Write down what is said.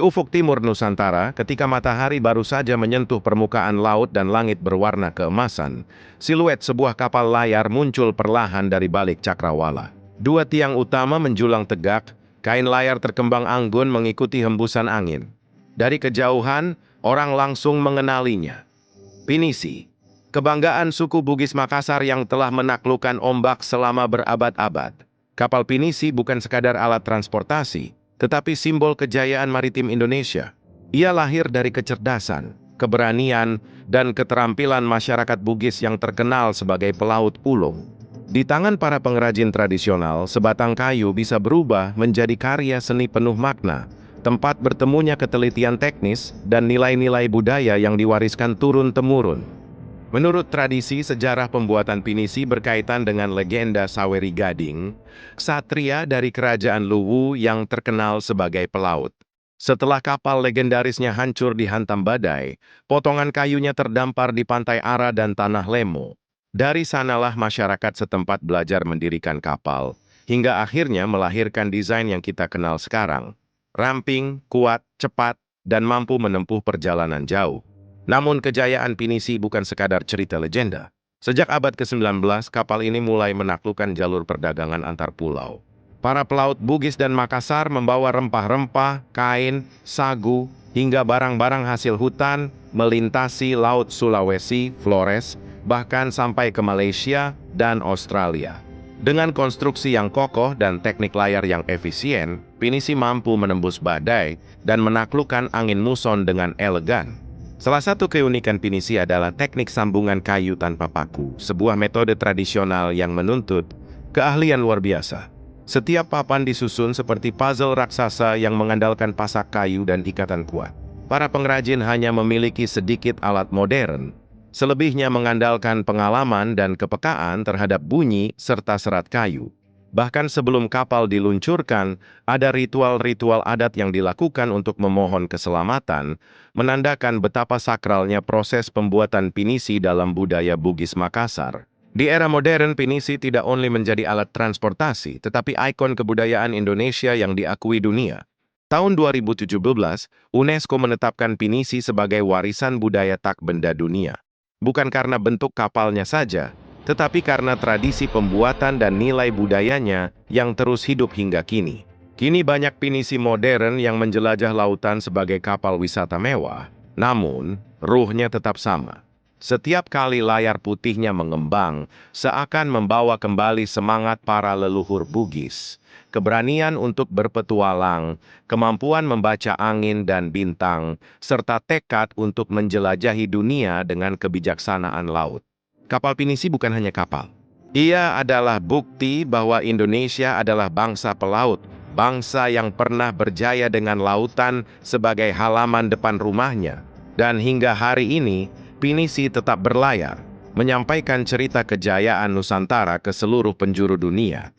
ufuk timur Nusantara, ketika matahari baru saja menyentuh permukaan laut dan langit berwarna keemasan, siluet sebuah kapal layar muncul perlahan dari balik cakrawala. Dua tiang utama menjulang tegak, kain layar terkembang anggun mengikuti hembusan angin. Dari kejauhan, orang langsung mengenalinya. Pinisi, kebanggaan suku Bugis Makassar yang telah menaklukkan ombak selama berabad-abad. Kapal Pinisi bukan sekadar alat transportasi, tetapi simbol kejayaan maritim Indonesia. Ia lahir dari kecerdasan, keberanian, dan keterampilan masyarakat Bugis yang terkenal sebagai pelaut ulung. Di tangan para pengrajin tradisional, sebatang kayu bisa berubah menjadi karya seni penuh makna, tempat bertemunya ketelitian teknis dan nilai-nilai budaya yang diwariskan turun-temurun. Menurut tradisi, sejarah pembuatan Pinisi berkaitan dengan legenda Saweri Gading, ksatria dari kerajaan Luwu yang terkenal sebagai pelaut. Setelah kapal legendarisnya hancur dihantam badai, potongan kayunya terdampar di pantai Ara dan Tanah Lemo. Dari sanalah masyarakat setempat belajar mendirikan kapal, hingga akhirnya melahirkan desain yang kita kenal sekarang. Ramping, kuat, cepat, dan mampu menempuh perjalanan jauh. Namun kejayaan Pinisi bukan sekadar cerita legenda. Sejak abad ke-19, kapal ini mulai menaklukkan jalur perdagangan antar pulau. Para pelaut Bugis dan Makassar membawa rempah-rempah, kain, sagu, hingga barang-barang hasil hutan melintasi Laut Sulawesi, Flores, bahkan sampai ke Malaysia dan Australia. Dengan konstruksi yang kokoh dan teknik layar yang efisien, Pinisi mampu menembus badai dan menaklukkan angin muson dengan elegan. Salah satu keunikan Pinisi adalah teknik sambungan kayu tanpa paku, sebuah metode tradisional yang menuntut keahlian luar biasa. Setiap papan disusun seperti puzzle raksasa yang mengandalkan pasak kayu dan ikatan kuat. Para pengrajin hanya memiliki sedikit alat modern, selebihnya mengandalkan pengalaman dan kepekaan terhadap bunyi serta serat kayu. Bahkan sebelum kapal diluncurkan, ada ritual-ritual adat yang dilakukan untuk memohon keselamatan, menandakan betapa sakralnya proses pembuatan Pinisi dalam budaya Bugis Makassar. Di era modern, Pinisi tidak only menjadi alat transportasi, tetapi ikon kebudayaan Indonesia yang diakui dunia. Tahun 2017, UNESCO menetapkan Pinisi sebagai warisan budaya tak benda dunia. Bukan karena bentuk kapalnya saja, tetapi karena tradisi pembuatan dan nilai budayanya yang terus hidup hingga kini. Kini banyak Pinisi modern yang menjelajah lautan sebagai kapal wisata mewah, namun ruhnya tetap sama. Setiap kali layar putihnya mengembang, seakan membawa kembali semangat para leluhur Bugis. Keberanian untuk berpetualang, kemampuan membaca angin dan bintang, serta tekad untuk menjelajahi dunia dengan kebijaksanaan laut. Kapal Pinisi bukan hanya kapal. Ia adalah bukti bahwa Indonesia adalah bangsa pelaut, bangsa yang pernah berjaya dengan lautan sebagai halaman depan rumahnya. Dan hingga hari ini, Pinisi tetap berlayar, menyampaikan cerita kejayaan Nusantara ke seluruh penjuru dunia.